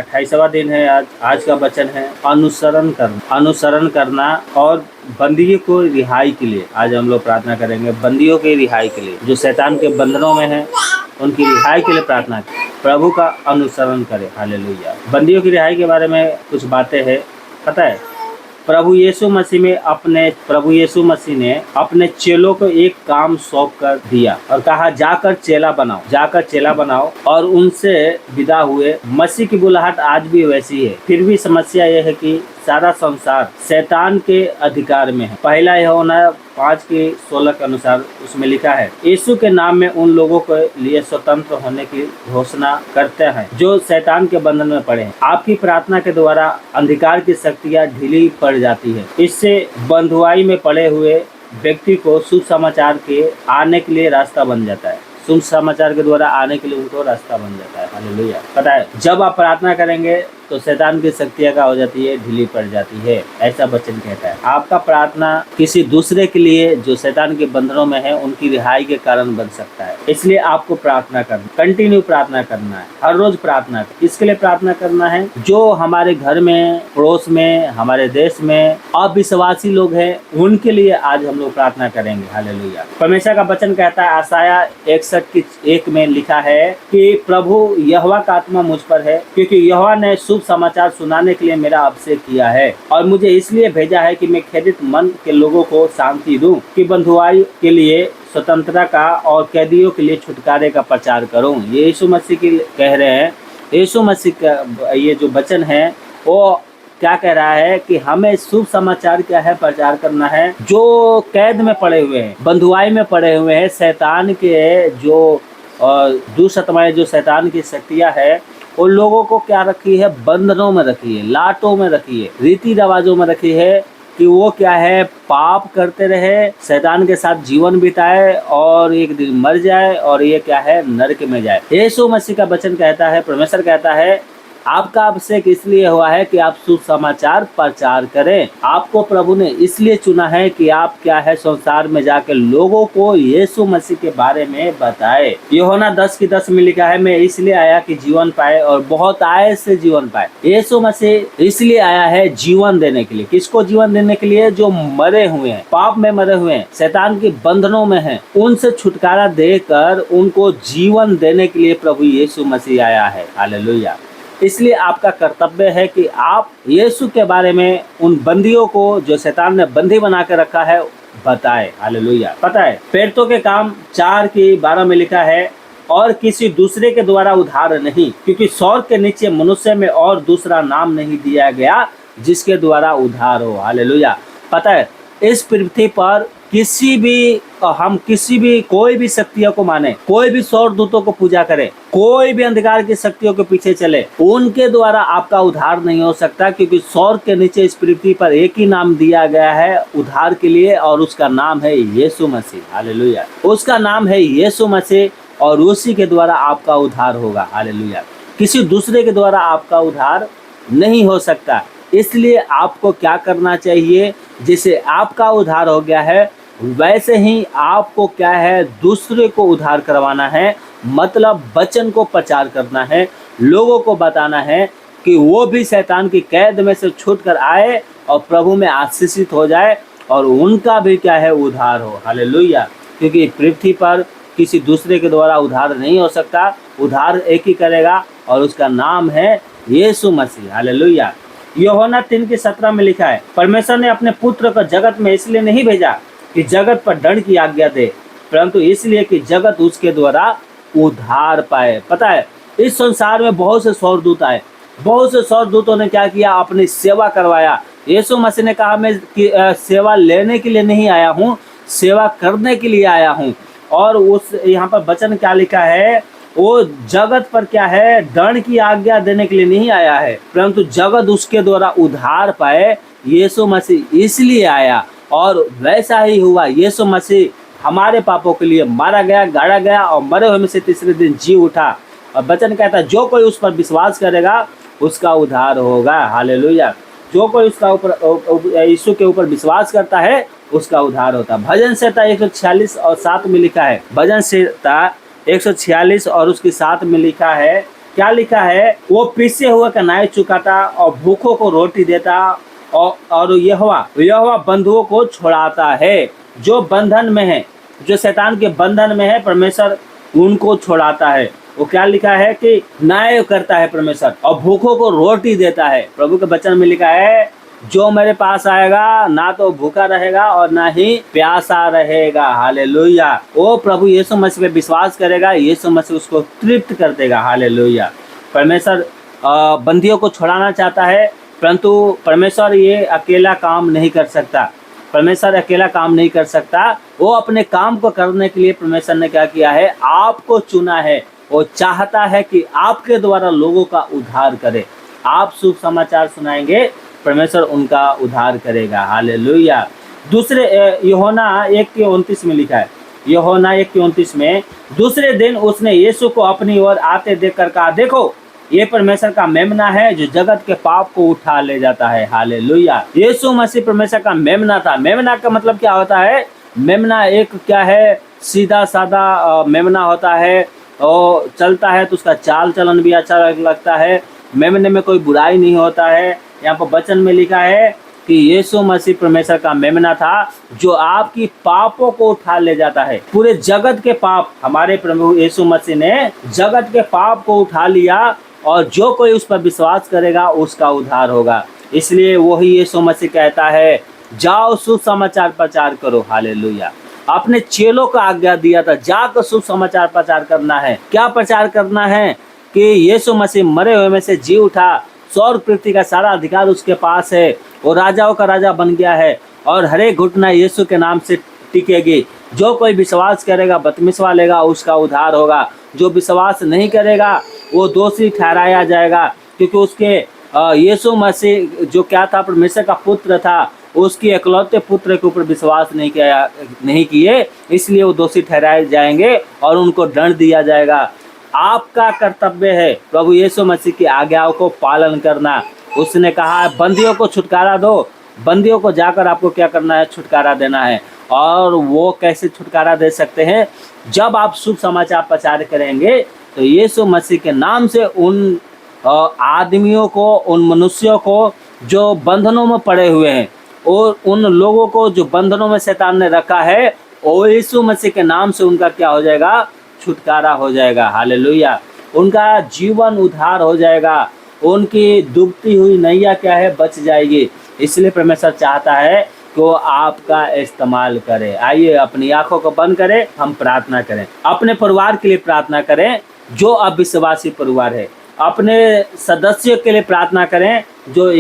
28वां दिन है। आज का वचन है अनुसरण करना और बंदियों को रिहाई के लिए। आज हम लोग प्रार्थना करेंगे बंदियों की रिहाई के लिए, जो शैतान के बंधनों में है उनकी रिहाई के लिए प्रार्थना करें, प्रभु का अनुसरण करें। हालेलुया। बंदियों की रिहाई के बारे में कुछ बातें हैं, पता है। प्रभु यीशु मसीह ने अपने चेलों को एक काम सौंप कर दिया और कहा जाकर चेला बनाओ और उनसे विदा हुए। मसीह की बुलाहट आज भी वैसी है। फिर भी समस्या यह है कि सारा संसार शैतान के अधिकार में है। पहला यूहन्ना 5:16 के अनुसार उसमें लिखा है, यीशु के नाम में उन लोगों के लिए स्वतंत्र होने की घोषणा करते हैं जो शैतान के बंधन में पड़े हैं। आपकी प्रार्थना के द्वारा अंधकार की शक्तियां ढीली पड़ जाती है। इससे बंधुआई में पड़े हुए व्यक्ति को शुभ समाचार के आने के लिए रास्ता बन जाता है। शुभ समाचार के द्वारा आने के लिए उनको रास्ता बन जाता है। हालेलुया। पता है, जब आप प्रार्थना करेंगे तो शैतान की शक्तियां क्या हो जाती है, ढीली पड़ जाती है। ऐसा वचन कहता है। आपका प्रार्थना किसी दूसरे के लिए जो शैतान के बंधनों में है उनकी रिहाई के कारण बन सकता है। इसलिए आपको प्रार्थना करना, कंटिन्यू प्रार्थना करना है, हर रोज प्रार्थना। इसके लिए प्रार्थना करना है जो हमारे घर में, पड़ोस में, हमारे देश में अविश्वासी लोग हैं, उनके लिए आज हम लोग प्रार्थना करेंगे। हालेलुया। परमेश्वर का वचन कहता है, आशाया 61:1 में लिखा है कि प्रभु यहोवा का आत्मा मुझ पर है, क्योंकि यहोवा ने शुभ समाचार सुनाने के लिए मेरा अभिषेक किया है और मुझे इसलिए भेजा है कि मैं खेदित मन के लोगों को शांति दूं, कि बंधुआई के लिए स्वतंत्रता का और कैदियों के लिए छुटकारे का प्रचार करूं। ये यीशु मसीह की कह रहे हैं। यीशु मसीह का ये जो वचन है वो क्या कह रहा है कि हमें शुभ समाचार क्या है, प्रचार करना है। जो कैद में पड़े हुए हैं, बंधुआई में पड़े हुए हैं, शैतान के जो दुष्टताएं, जो शैतान की शक्तियां है, उन लोगों को क्या रखी है, बंधनों में रखी है, लाटों में रखी है, रीति रिवाजों में रखी है कि वो क्या है, पाप करते रहे, शैतान के साथ जीवन बिताए और एक दिन मर जाए और ये क्या है, नरक में जाए। यीशु मसीह का वचन कहता है, परमेश्वर कहता है, आपका अभिषेक इसलिए हुआ है कि आप शुभ समाचार प्रचार करें। आपको प्रभु ने इसलिए चुना है कि आप क्या है, संसार में जाकर लोगों को यीशु मसीह के बारे में बताए। यूहन्ना 10:10 में लिखा है, मैं इसलिए आया कि जीवन पाए और बहुत आय से जीवन पाए। यीशु मसीह इसलिए आया है जीवन देने के लिए। किसको जीवन देने के लिए? जो मरे हुए हैं, पाप में मरे हुए हैं, शैतान के बंधनों में हैं, उनसे छुटकारा देकर उनको जीवन देने के लिए प्रभु यीशु मसीह आया है। हालेलुया। इसलिए आपका कर्तव्य है कि आप यीशु के बारे में उन बंदियों को जो शैतान ने बंदी बना के रखा है बताए। हालेलुया। पता है, प्रेरितों के काम 4:12 में लिखा है, और किसी दूसरे के द्वारा उद्धार नहीं, क्योंकि स्वर्ग के नीचे मनुष्य में और दूसरा नाम नहीं दिया गया जिसके द्वारा उद्धार हो। हालेलुया। पता है, इस पृथ्वी पर कोई भी शक्तियों को माने, कोई भी स्वर्गदूतों को पूजा करे, कोई भी अंधकार की शक्तियों के पीछे चले, उनके द्वारा आपका उद्धार नहीं हो सकता, क्योंकि स्वर्ग के नीचे इस पृथ्वी पर एक ही नाम दिया गया है उद्धार के लिए और उसका नाम है यीशु मसीह। हालेलुया। उसका नाम है यीशु मसीह और उसी के द्वारा आपका उद्धार होगा। हालेलुया। किसी दूसरे के द्वारा आपका उद्धार नहीं हो सकता। इसलिए आपको क्या करना चाहिए? जैसे आपका उद्धार हो गया है वैसे ही आपको क्या है, दूसरे को उद्धार करवाना है। मतलब वचन को प्रचार करना है, लोगों को बताना है कि वो भी शैतान की कैद में से छूट कर आए और प्रभु में आशीषित हो जाए और उनका भी क्या है, उद्धार हो। हालेलुया। क्योंकि पृथ्वी पर किसी दूसरे के द्वारा उद्धार नहीं हो सकता। उद्धार एक ही करेगा और उसका नाम है यीशु मसीह। हालेलुया। यूहन्ना 3:17 में लिखा है, परमेश्वर ने अपने पुत्र को जगत में इसलिए नहीं भेजा कि जगत पर दंड की आज्ञा दे, परंतु इसलिए कि जगत उसके द्वारा उद्धार पाए। पता है, इस संसार में बहुत से स्वर्गदूत आए, बहुत से स्वर्गदूतों ने क्या किया, अपनी सेवा करवाया। यीशु मसीह ने कहा, मैं सेवा लेने के लिए नहीं आया हूँ, सेवा करने के लिए आया हूँ। और उस यहाँ पर वचन क्या लिखा है, वो जगत पर क्या है, दंड की आज्ञा देने के लिए नहीं आया है, परंतु जगत उसके द्वारा उद्धार पाए। यीशु मसीह इसलिए आया और वैसा ही हुआ। यीशु मसीह हमारे पापों के लिए मारा गया, गाड़ा गया और मरे हुए में से तीसरे दिन जी उठा। और वचन कहता है, जो कोई उस पर विश्वास करेगा उसका उद्धार होगा। हालेलुया। जो कोई उसका ऊपर, यीशु के ऊपर विश्वास करता है उसका उद्धार होता है। भजन संहिता 146:7 में लिखा है, भजन संहिता 146 और उसकी 7 में लिखा है क्या लिखा है, वो पिसे हुए का न्याय चुकाता और भूखों को रोटी देता, और यहोवा बंधुओं को छुड़ाता है। जो बंधन में है, जो शैतान के बंधन में है, परमेश्वर उनको छुड़ाता है। वो क्या लिखा है कि न्याय करता है परमेश्वर, और भूखों को रोटी देता है। प्रभु के वचन में लिखा है, जो मेरे पास आएगा ना तो भूखा रहेगा और ना ही प्यासा रहेगा। हालेलुया। वो प्रभु यीशु मसीह पे विश्वास करेगा, यीशु मसीह उसको तृप्त कर देगा। हालेलुया। परमेश्वर बंदियों को छुड़ाना चाहता है, परंतु परमेश्वर ये अकेला काम नहीं कर सकता। परमेश्वर अकेला काम नहीं कर सकता। वो अपने काम को करने के लिए परमेश्वर ने क्या किया है, आपको चुना है। वो चाहता है कि आपके द्वारा लोगों का उद्धार करे। आप शुभ समाचार सुनाएंगे, परमेश्वर उनका उद्धार करेगा। हालेलुया। दूसरे यूहन्ना 1:29 में लिखा है, यूहन्ना 1:29 में, दूसरे दिन उसने यीशु को अपनी ओर आते देखकर कहा, देखो ये परमेश्वर का मेमना है जो जगत के पाप को उठा ले जाता है। हालेलुया। यीशु मसीह परमेश्वर का मेमना था। मेमना का मतलब क्या होता है? मेमना एक क्या है, सीधा साधा मेमना होता है, और चलता है तो उसका चाल चलन भी अच्छा लगता है। मेमने में कोई बुराई नहीं होता है। यहाँ पर वचन में लिखा है कि यीशु मसीह परमेश्वर का मेमना था जो आपकी पापों को उठा ले जाता है। पूरे जगत के पाप हमारे प्रभु यीशु मसीह ने जगत के पाप को उठा लिया, और जो कोई उस पर विश्वास करेगा उसका उद्धार होगा। इसलिए वही यीशु मसीह कहता है, जाओ सुसमाचार प्रचार करो। हालेलुया। अपने चेलों को आज्ञा दिया था, जाकर सुसमाचार प्रचार करना है। क्या प्रचार करना है? कि यीशु मसीह मरे हुए में से जी उठा, स्वर्ग पृथ्वी का सारा अधिकार उसके पास है, वो राजाओं का राजा बन गया है, और हर एक घुटना यीशु के नाम से टिकेगी। जो कोई विश्वास करेगा, बपतिस्मा लेगा, उसका उद्धार होगा। जो विश्वास नहीं करेगा वो दोषी ठहराया जाएगा, क्योंकि उसके यीशु मसीह जो क्या था, परमेश्वर का पुत्र था, उसके इकलौते पुत्र के ऊपर विश्वास नहीं किए, इसलिए वो दोषी ठहराए जाएंगे और उनको दंड दिया जाएगा। आपका कर्तव्य है प्रभु यीशु मसीह की आज्ञाओं को पालन करना। उसने कहा बंदियों को छुटकारा दो। बंदियों को जाकर आपको क्या करना है? छुटकारा देना है। और वो कैसे छुटकारा दे सकते हैं? जब आप शुभ समाचार प्रचार करेंगे तो यीशु मसीह के नाम से उन आदमियों को, उन मनुष्यों को जो बंधनों में पड़े हुए हैं, और उन लोगों को जो बंधनों में शैतान ने रखा है, और यीशु मसीह के नाम से उनका क्या हो जाएगा? छुटकारा हो जाएगा। हालेलुया। उनका जीवन उद्धार हो जाएगा। उनकी डूबती हुई नैया क्या है? बच जाएगी। इसलिए परमेश्वर चाहता है कि वो आपका इस्तेमाल करे। आइए अपनी आंखों को बंद करें, हम प्रार्थना करें। अपने परिवार के लिए प्रार्थना करें जो अविश्वासी परिवार है। अपने सदस्यों के लिए प्रार्थना करें जो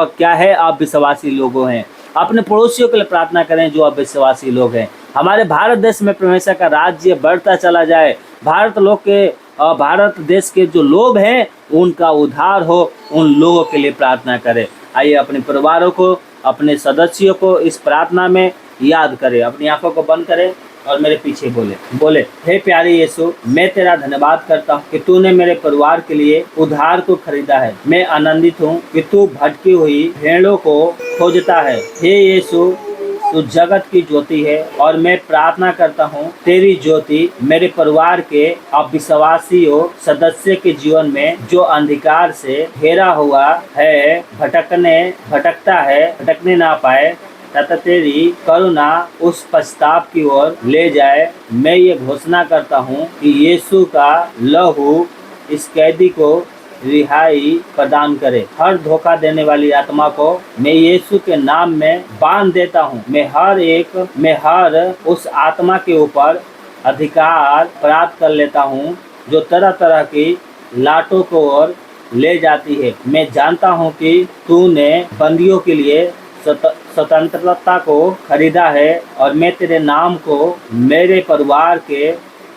क्या है? अविश्वासी लोगों हैं। अपने पड़ोसियों के लिए प्रार्थना करें जो अविश्वासी लोग हैं। हमारे भारत देश में परमेश्वर का राज्य बढ़ता चला जाए। भारत देश के जो लोग हैं उनका उद्धार हो, उन लोगों के लिए प्रार्थना करें। आइए अपने परिवारों को, अपने सदस्यों को इस प्रार्थना में याद करें। अपनी आंखों को बंद करें और मेरे पीछे बोले, हे प्यारे यीशु, मैं तेरा धन्यवाद करता हूँ कि तूने मेरे परिवार के लिए उद्धार को खरीदा है। मैं आनंदित हूँ कि तू भटकी हुई भेड़ों को खोजता है। हे यीशु, तू जगत की ज्योति है, और मैं प्रार्थना करता हूँ तेरी ज्योति मेरे परिवार के अविश्वासियों सदस्य के जीवन में जो अंधकार से घेरा हुआ है, भटकने ना पाए, तथा तेरी करुणा उस पश्चाताप की ओर ले जाए। मैं ये घोषणा करता हूँ कि यीशु का लहू इस कैदी को रिहाई प्रदान करे। हर धोखा देने वाली आत्मा को मैं यीशु के नाम में बांध देता हूँ। मैं हर उस आत्मा के ऊपर अधिकार प्राप्त कर लेता हूँ जो तरह तरह की लाटों को ओर ले जाती है। मैं जानता हूँ कि तूने बंदियों के लिए स्वतंत्रता को खरीदा है, और मैं तेरे नाम को मेरे परिवार के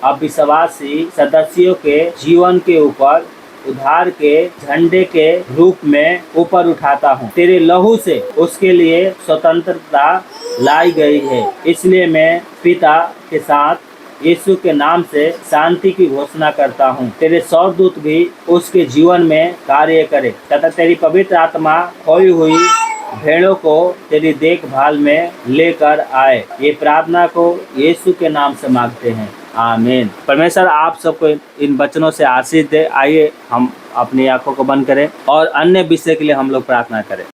अविश्वासी सदस्यों के जीवन के ऊपर उद्धार के झंडे के रूप में ऊपर उठाता हूँ। तेरे लहू से उसके लिए स्वतंत्रता लाई गई है। इसलिए मैं पिता के साथ यीशु के नाम से शांति की घोषणा करता हूँ। तेरे स्वर्गदूत भी उसके जीवन में कार्य करे, तथा तेरी पवित्र आत्मा खोई हुई भेड़ों को तेरी देखभाल में लेकर आए। ये प्रार्थना को यीशु के नाम से मांगते हैं, आमीन। परमेश्वर आप सबको इन वचनों से आशीष दे। आइए हम अपनी आंखों को बंद करें और अन्य विषय के लिए हम लोग प्रार्थना करें।